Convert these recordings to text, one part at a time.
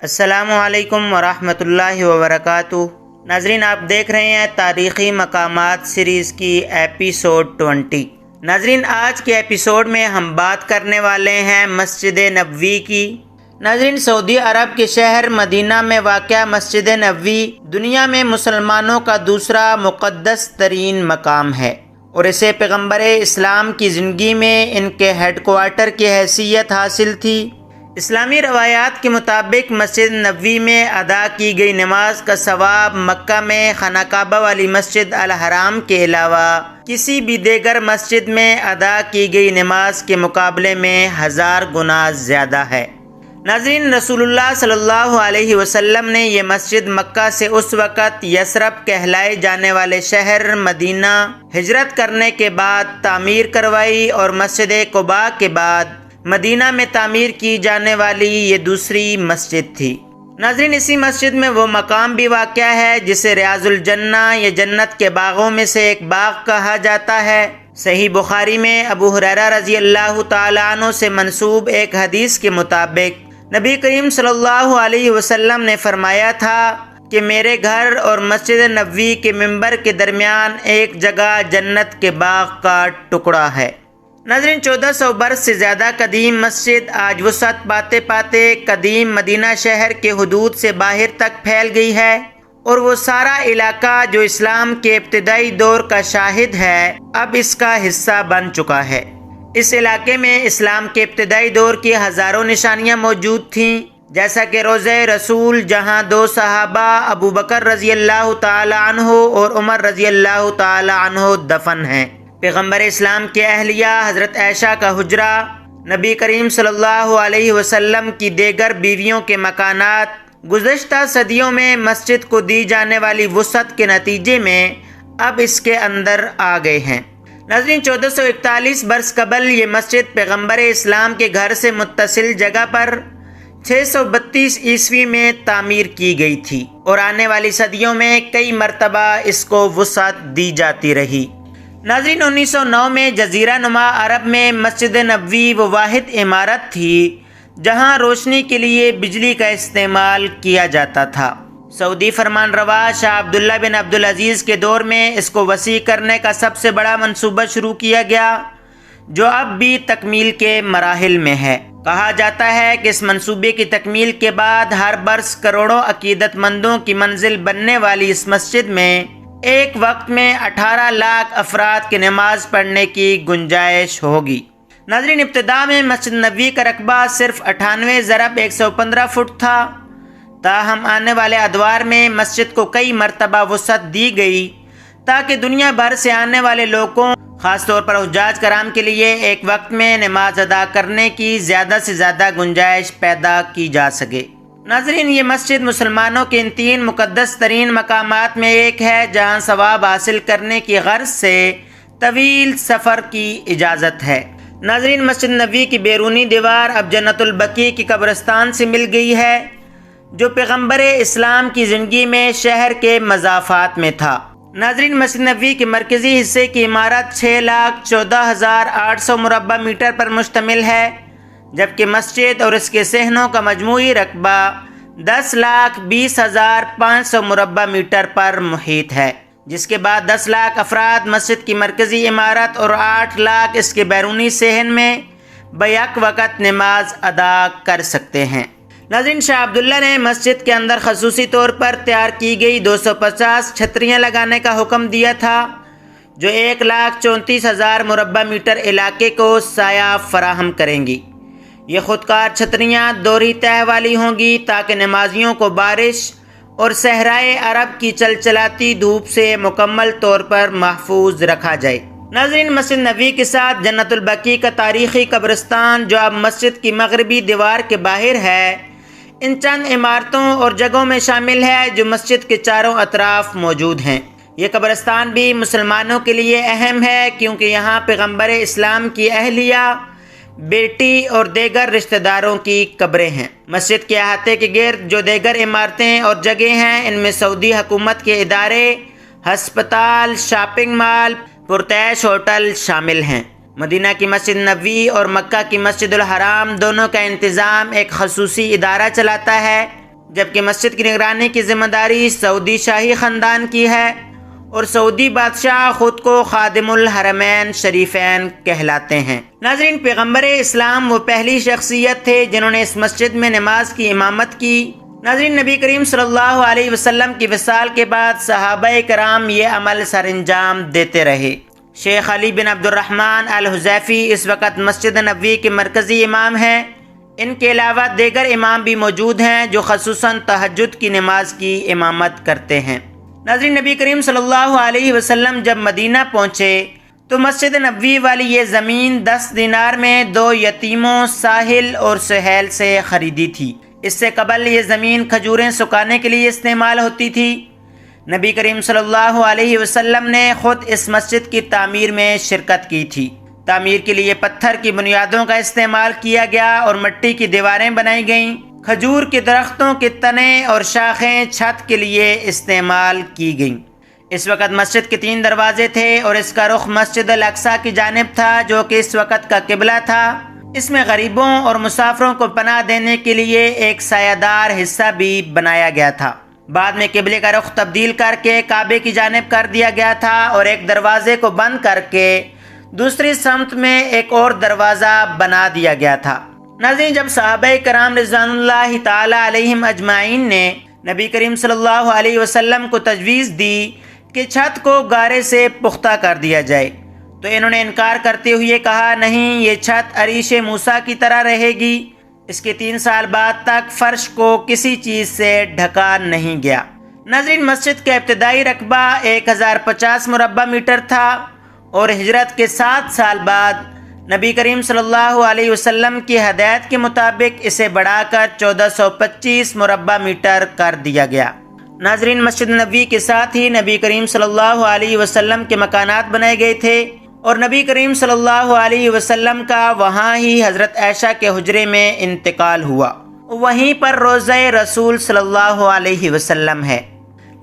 السلام علیکم ورحمۃ اللہ وبرکاتہ۔ ناظرین، آپ دیکھ رہے ہیں تاریخی مقامات سیریز کی ایپیسوڈ 20۔ ناظرین، آج کے ایپیسوڈ میں ہم بات کرنے والے ہیں مسجد نبوی کی۔ ناظرین، سعودی عرب کے شہر مدینہ میں واقع مسجد نبوی دنیا میں مسلمانوں کا دوسرا مقدس ترین مقام ہے اور اسے پیغمبر اسلام کی زندگی میں ان کے ہیڈ کوارٹر کی حیثیت حاصل تھی۔ اسلامی روایات کے مطابق مسجد نبوی میں ادا کی گئی نماز کا ثواب مکہ میں خانہ کعبہ والی مسجد الحرام کے علاوہ کسی بھی دیگر مسجد میں ادا کی گئی نماز کے مقابلے میں 1000 گنا زیادہ ہے۔ ناظرین، رسول اللہ صلی اللہ علیہ وسلم نے یہ مسجد مکہ سے اس وقت یثرب کہلائے جانے والے شہر مدینہ ہجرت کرنے کے بعد تعمیر کروائی اور مسجد قباء کے بعد مدینہ میں تعمیر کی جانے والی یہ دوسری مسجد تھی۔ ناظرین، اسی مسجد میں وہ مقام بھی واقع ہے جسے ریاض الجنہ یا جنت کے باغوں میں سے ایک باغ کہا جاتا ہے۔ صحیح بخاری میں ابو ہریرہ رضی اللہ تعالیٰ عنہ سے منسوب ایک حدیث کے مطابق نبی کریم صلی اللہ علیہ وسلم نے فرمایا تھا کہ میرے گھر اور مسجد نبوی کے منبر کے درمیان ایک جگہ جنت کے باغ کا ٹکڑا ہے۔ ناظرین، 1400 برس سے زیادہ قدیم مسجد آج وسعت پاتے پاتے قدیم مدینہ شہر کے حدود سے باہر تک پھیل گئی ہے اور وہ سارا علاقہ جو اسلام کے ابتدائی دور کا شاہد ہے اب اس کا حصہ بن چکا ہے۔ اس علاقے میں اسلام کے ابتدائی دور کی ہزاروں نشانیاں موجود تھیں، جیسا کہ روضہ رسول جہاں 2 صحابہ ابو بکر رضی اللہ تعالی عنہ اور عمر رضی اللہ تعالی عنہ دفن ہیں، پیغمبر اسلام کے اہلیہ حضرت عائشہ کا حجرہ، نبی کریم صلی اللہ علیہ وسلم کی دیگر بیویوں کے مکانات گزشتہ صدیوں میں مسجد کو دی جانے والی وسعت کے نتیجے میں اب اس کے اندر آ گئے ہیں۔ ناظرین، 1441 برس قبل یہ مسجد پیغمبر اسلام کے گھر سے متصل جگہ پر 632 عیسوی میں تعمیر کی گئی تھی اور آنے والی صدیوں میں کئی مرتبہ اس کو وسعت دی جاتی رہی۔ ناظرین، 1909 میں جزیرہ نما عرب میں مسجد نبوی وہ واحد عمارت تھی جہاں روشنی کے لیے بجلی کا استعمال کیا جاتا تھا۔ سعودی فرمان روا شاہ عبداللہ بن عبدالعزیز کے دور میں اس کو وسیع کرنے کا سب سے بڑا منصوبہ شروع کیا گیا جو اب بھی تکمیل کے مراحل میں ہے۔ کہا جاتا ہے کہ اس منصوبے کی تکمیل کے بعد ہر برس کروڑوں عقیدت مندوں کی منزل بننے والی اس مسجد میں ایک وقت میں 18 لاکھ افراد کی نماز پڑھنے کی گنجائش ہوگی۔ ناظرین، ابتدا میں مسجد نبوی کا رقبہ صرف 98 ضرب 115 فٹ تھا، تاہم آنے والے ادوار میں مسجد کو کئی مرتبہ وسعت دی گئی تاکہ دنیا بھر سے آنے والے لوگوں، خاص طور پر حجاج کرام کے لیے ایک وقت میں نماز ادا کرنے کی زیادہ سے زیادہ گنجائش پیدا کی جا سکے۔ ناظرین، یہ مسجد مسلمانوں کے ان 3 مقدس ترین مقامات میں ایک ہے جہاں ثواب حاصل کرنے کی غرض سے طویل سفر کی اجازت ہے۔ ناظرین، مسجد نبوی کی بیرونی دیوار اب جنت البقیع کی قبرستان سے مل گئی ہے جو پیغمبر اسلام کی زندگی میں شہر کے مضافات میں تھا۔ ناظرین، مسجد نبوی کے مرکزی حصے کی عمارت 6,14,800 مربع میٹر پر مشتمل ہے، جبکہ مسجد اور اس کے صحنوں کا مجموعی رقبہ 10,20,500 مربع میٹر پر محیط ہے، جس کے بعد 10 لاکھ افراد مسجد کی مرکزی عمارت اور 8 لاکھ اس کے بیرونی صحن میں بیک وقت نماز ادا کر سکتے ہیں۔ ناظرین، شاہ عبداللہ نے مسجد کے اندر خصوصی طور پر تیار کی گئی 250 چھتریاں لگانے کا حکم دیا تھا جو 1,34,000 مربع میٹر علاقے کو سایہ فراہم کریں گی۔ یہ خودکار چھتریاں دوہری تہہ والی ہوں گی تاکہ نمازیوں کو بارش اور صحرائے عرب کی چلچلاتی دھوپ سے مکمل طور پر محفوظ رکھا جائے۔ ناظرین، مسجد نبوی کے ساتھ جنت البقیع کا تاریخی قبرستان جو اب مسجد کی مغربی دیوار کے باہر ہے، ان چند عمارتوں اور جگہوں میں شامل ہے جو مسجد کے چاروں اطراف موجود ہیں۔ یہ قبرستان بھی مسلمانوں کے لیے اہم ہے کیونکہ یہاں پیغمبر اسلام کی اہلیہ، بیٹی اور دیگر رشتہ داروں کی قبریں ہیں۔ مسجد کے احاطے کے گرد جو دیگر عمارتیں اور جگہیں ہیں ان میں سعودی حکومت کے ادارے، ہسپتال، شاپنگ مال، پرتعیش ہوٹل شامل ہیں۔ مدینہ کی مسجد نبوی اور مکہ کی مسجد الحرام دونوں کا انتظام ایک خصوصی ادارہ چلاتا ہے جبکہ مسجد کی نگرانی کی ذمہ داری سعودی شاہی خاندان کی ہے اور سعودی بادشاہ خود کو خادم الحرمین شریفین کہلاتے ہیں۔ ناظرین، پیغمبر اسلام وہ پہلی شخصیت تھے جنہوں نے اس مسجد میں نماز کی امامت کی۔ ناظرین، نبی کریم صلی اللہ علیہ وسلم کی وصال کے بعد صحابہ کرام یہ عمل سر انجام دیتے رہے۔ شیخ علی بن عبد الرحمن الحذیفی اس وقت مسجد نبوی کے مرکزی امام ہیں۔ ان کے علاوہ دیگر امام بھی موجود ہیں جو خصوصاً تہجد کی نماز کی امامت کرتے ہیں۔ ناظرین، نبی کریم صلی اللہ علیہ وسلم جب مدینہ پہنچے تو مسجد نبوی والی یہ زمین 10 دینار میں 2 یتیموں ساحل اور سہیل سے خریدی تھی۔ اس سے قبل یہ زمین کھجوریں سکانے کے لیے استعمال ہوتی تھی۔ نبی کریم صلی اللہ علیہ وسلم نے خود اس مسجد کی تعمیر میں شرکت کی تھی۔ تعمیر کے لیے پتھر کی بنیادوں کا استعمال کیا گیا اور مٹی کی دیواریں بنائی گئیں۔ کھجور کے درختوں کے تنے اور شاخیں چھت کے لیے استعمال کی گئیں۔ اس وقت مسجد کے 3 دروازے تھے اور اس کا رخ مسجد الاقصیٰ کی جانب تھا جو کہ اس وقت کا قبلہ تھا۔ اس میں غریبوں اور مسافروں کو پناہ دینے کے لیے ایک سایہ دار حصہ بھی بنایا گیا تھا۔ بعد میں قبلے کا رخ تبدیل کر کے کعبے کی جانب کر دیا گیا تھا اور ایک دروازے کو بند کر کے دوسری سمت میں ایک اور دروازہ بنا دیا گیا تھا۔ ناظرین، جب صحابہ کرام رضوان اللہ تعالی علیہم اجمعین نے نبی کریم صلی اللہ علیہ وسلم کو تجویز دی کہ چھت کو گارے سے پختہ کر دیا جائے تو انہوں نے انکار کرتے ہوئے کہا، نہیں، یہ چھت عریش موسیٰ کی طرح رہے گی۔ اس کے 3 سال بعد تک فرش کو کسی چیز سے ڈھکا نہیں گیا۔ ناظرین، مسجد کا ابتدائی رقبہ 1050 مربع میٹر تھا اور ہجرت کے 7 سال بعد نبی کریم صلی اللہ علیہ وسلم کی ہدایت کے مطابق اسے بڑھا کر 1425 مربع میٹر کر دیا گیا۔ ناظرین، مسجد نبوی کے ساتھ ہی نبی کریم صلی اللہ علیہ وسلم کے مکانات بنائے گئے تھے اور نبی کریم صلی اللہ علیہ وسلم کا وہاں ہی حضرت عائشہ کے حجرے میں انتقال ہوا۔ وہیں پر روضہ رسول صلی اللہ علیہ وسلم ہے۔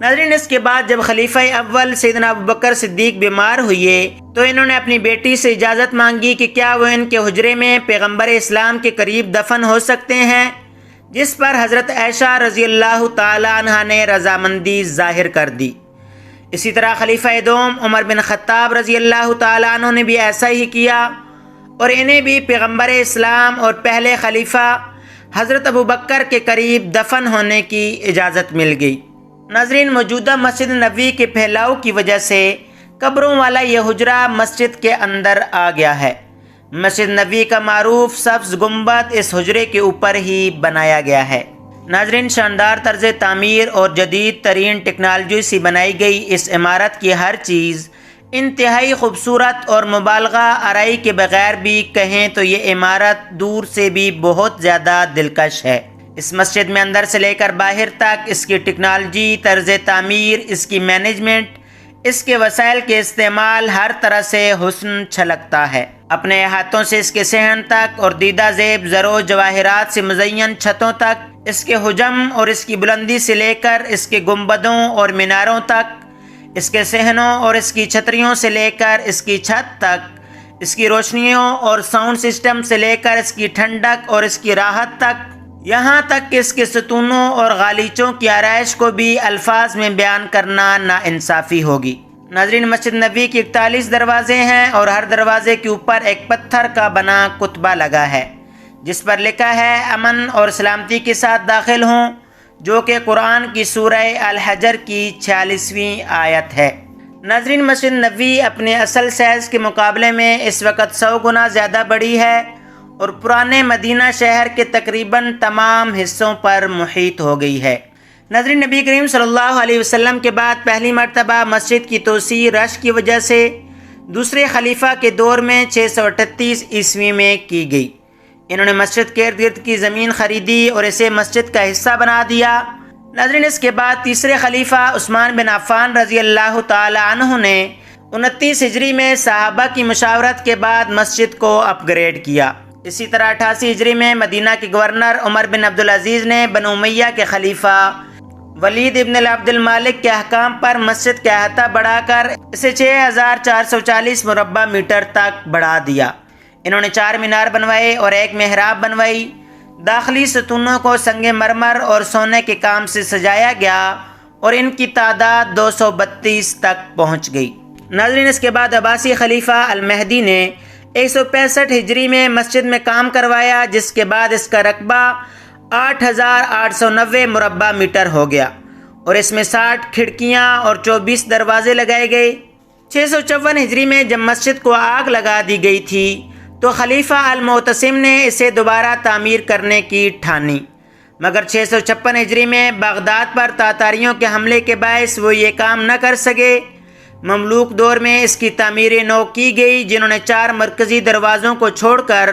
ناظرین، اس کے بعد جب خلیفہ اول سیدنا ابوبکر صدیق بیمار ہوئے تو انہوں نے اپنی بیٹی سے اجازت مانگی کہ کیا وہ ان کے حجرے میں پیغمبر اسلام کے قریب دفن ہو سکتے ہیں، جس پر حضرت عائشہ رضی اللہ تعالی عنہا نے رضامندی ظاہر کر دی۔ اسی طرح خلیفہ دوم عمر بن خطاب رضی اللہ تعالی عنہ نے بھی ایسا ہی کیا اور انہیں بھی پیغمبر اسلام اور پہلے خلیفہ حضرت ابوبکر کے قریب دفن ہونے کی اجازت مل گئی۔ ناظرین، موجودہ مسجد نبوی کے پھیلاؤ کی وجہ سے قبروں والا یہ حجرہ مسجد کے اندر آ گیا ہے۔ مسجد نبوی کا معروف سبز گنبد اس حجرے کے اوپر ہی بنایا گیا ہے۔ ناظرین، شاندار طرز تعمیر اور جدید ترین ٹیکنالوجی سے بنائی گئی اس عمارت کی ہر چیز انتہائی خوبصورت اور مبالغہ آرائی کے بغیر بھی کہیں تو یہ عمارت دور سے بھی بہت زیادہ دلکش ہے۔ اس مسجد میں اندر سے لے کر باہر تک اس کی ٹیکنالوجی، طرز تعمیر، اس کی مینجمنٹ، اس کے وسائل کے استعمال ہر طرح سے حسن چھلکتا ہے۔ اپنے ہاتھوں سے اس کے صحن تک اور دیدہ زیب زر و جواہرات سے مزین چھتوں تک، اس کے حجم اور اس کی بلندی سے لے کر اس کے گنبدوں اور میناروں تک، اس کے صحنوں اور اس کی چھتریوں سے لے کر اس کی چھت تک، اس کی روشنیوں اور ساؤنڈ سسٹم سے لے کر اس کی ٹھنڈک اور اس کی راحت تک، یہاں تک کہ اس کے ستونوں اور غالیچوں کی آرائش کو بھی الفاظ میں بیان کرنا ناانصافی ہوگی۔ ناظرین، مسجد نبوی کی 41 دروازے ہیں اور ہر دروازے کے اوپر ایک پتھر کا بنا کتبہ لگا ہے جس پر لکھا ہے امن اور سلامتی کے ساتھ داخل ہوں، جو کہ قرآن کی سورہ الحجر کی 46ویں آیت ہے۔ ناظرین، مسجد نبوی اپنے اصل سائز کے مقابلے میں اس وقت 100 گنا زیادہ بڑی ہے اور پرانے مدینہ شہر کے تقریباً تمام حصوں پر محیط ہو گئی ہے۔ ناظرین، نبی کریم صلی اللہ علیہ وسلم کے بعد پہلی مرتبہ مسجد کی توسیع رش کی وجہ سے دوسرے خلیفہ کے دور میں 638 عیسوی میں کی گئی۔ انہوں نے مسجد کے ارد گرد کی زمین خریدی اور اسے مسجد کا حصہ بنا دیا۔ ناظرین، اس کے بعد تیسرے خلیفہ عثمان بن عفان رضی اللہ تعالی عنہ نے 29 ہجری میں صحابہ کی مشاورت کے بعد مسجد کو اپ گریڈ کیا۔ اسی طرح 88 ہجری میں مدینہ کے گورنر عمر بن عبدالعزیز نے بنو امیہ کے خلیفہ ولید ابن عبد المالک کے احکام پر مسجد کا احاطہ بڑھا کر اسے 6440 مربع میٹر تک بڑھا دیا۔ انہوں نے 4 مینار بنوائے اور ایک محراب بنوائی داخلی ستونوں کو سنگ مرمر اور سونے کے کام سے سجایا گیا اور ان کی تعداد 232 تک پہنچ گئی۔ ناظرین، اس کے بعد عباسی خلیفہ المہدی نے 165 ہجری میں مسجد میں کام کروایا، جس کے بعد اس کا رقبہ 8890 مربع میٹر ہو گیا اور اس میں 60 کھڑکیاں اور 24 دروازے لگائے گئے۔ 654 ہجری میں جب مسجد کو آگ لگا دی گئی تھی تو خلیفہ المعتصم نے اسے دوبارہ تعمیر کرنے کی ٹھانی، مگر 656 ہجری میں بغداد پر تاتاریوں کے حملے کے باعث وہ یہ کام نہ کر سکے۔ مملوک دور میں اس کی تعمیر نو کی گئی، جنہوں نے 4 مرکزی دروازوں کو چھوڑ کر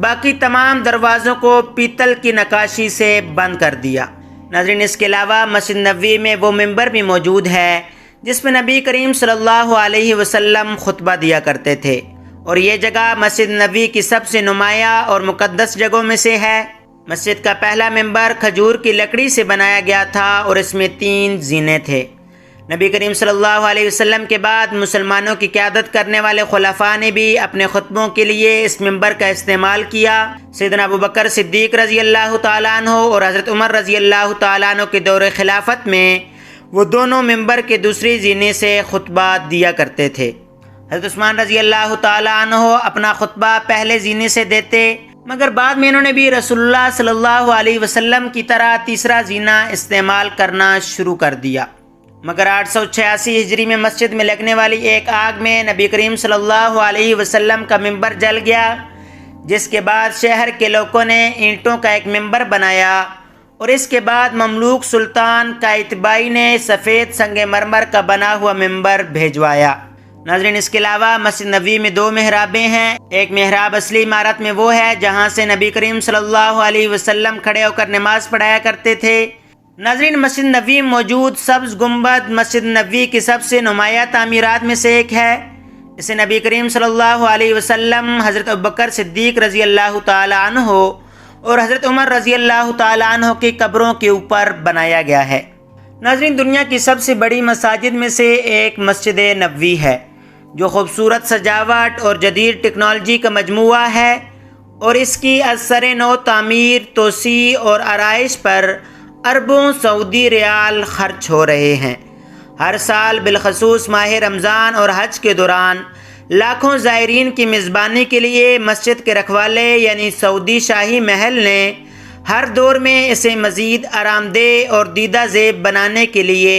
باقی تمام دروازوں کو پیتل کی نقاشی سے بند کر دیا۔ ناظرین، اس کے علاوہ مسجد نبوی میں وہ ممبر بھی موجود ہے جس میں نبی کریم صلی اللہ علیہ وسلم خطبہ دیا کرتے تھے، اور یہ جگہ مسجد نبوی کی سب سے نمایاں اور مقدس جگہوں میں سے ہے۔ مسجد کا پہلا ممبر کھجور کی لکڑی سے بنایا گیا تھا اور اس میں 3 زینے تھے۔ نبی کریم صلی اللہ علیہ وسلم کے بعد مسلمانوں کی قیادت کرنے والے خلفاء نے بھی اپنے خطبوں کے لیے اس ممبر کا استعمال کیا۔ سیدنا ابوبکر صدیق رضی اللہ تعالیٰ عنہ اور حضرت عمر رضی اللہ تعالیٰ عنہ کے دور خلافت میں وہ دونوں ممبر کے دوسری زینے سے خطبہ دیا کرتے تھے۔ حضرت عثمان رضی اللہ تعالیٰ عنہ اپنا خطبہ پہلے زینے سے دیتے، مگر بعد میں انہوں نے بھی رسول اللہ صلی اللہ علیہ وسلم کی طرح تیسرا زینہ استعمال کرنا شروع کر دیا۔ مگر 886 ہجری میں مسجد میں لگنے والی ایک آگ میں نبی کریم صلی اللہ علیہ وسلم کا ممبر جل گیا، جس کے بعد شہر کے لوگوں نے اینٹوں کا ایک ممبر بنایا اور اس کے بعد مملوک سلطان قائتبائی نے سفید سنگ مرمر کا بنا ہوا ممبر بھیجوایا۔ ناظرین، اس کے علاوہ مسجد نبوی میں 2 محرابیں ہیں۔ ایک محراب اصلی عمارت میں وہ ہے جہاں سے نبی کریم صلی اللہ علیہ وسلم کھڑے ہو کر نماز پڑھایا کرتے تھے۔ ناظرین، مسجد نبوی موجود سبز گنبد مسجد نبوی کی سب سے نمایاں تعمیرات میں سے ایک ہے۔ اسے نبی کریم صلی اللہ علیہ وسلم، حضرت ابوبکر صدیق رضی اللہ تعالی عنہ اور حضرت عمر رضی اللہ تعالی عنہ کی قبروں کے اوپر بنایا گیا ہے۔ ناظرین، دنیا کی سب سے بڑی مساجد میں سے ایک مسجد نبوی ہے، جو خوبصورت سجاوٹ اور جدید ٹیکنالوجی کا مجموعہ ہے، اور اس کی از سر نو تعمیر، توسیع اور آرائش پر اربوں سعودی ریال خرچ ہو رہے ہیں۔ ہر سال بالخصوص ماہ رمضان اور حج کے دوران لاکھوں زائرین کی میزبانی کے لیے مسجد کے رکھوالے یعنی سعودی شاہی محل نے ہر دور میں اسے مزید آرام دہ اور دیدہ زیب بنانے کے لیے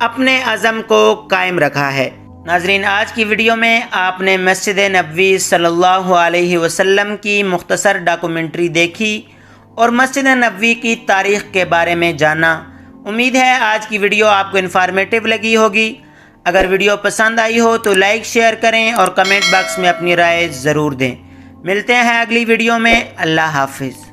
اپنے عزم کو قائم رکھا ہے۔ ناظرین، آج کی ویڈیو میں آپ نے مسجد نبوی صلی اللہ علیہ وسلم کی مختصر ڈاکومنٹری دیکھی اور مسجد نبوی کی تاریخ کے بارے میں جانا۔ امید ہے آج کی ویڈیو آپ کو انفارمیٹیو لگی ہوگی۔ اگر ویڈیو پسند آئی ہو تو لائک شیئر کریں اور کمنٹ باکس میں اپنی رائے ضرور دیں۔ ملتے ہیں اگلی ویڈیو میں۔ اللہ حافظ۔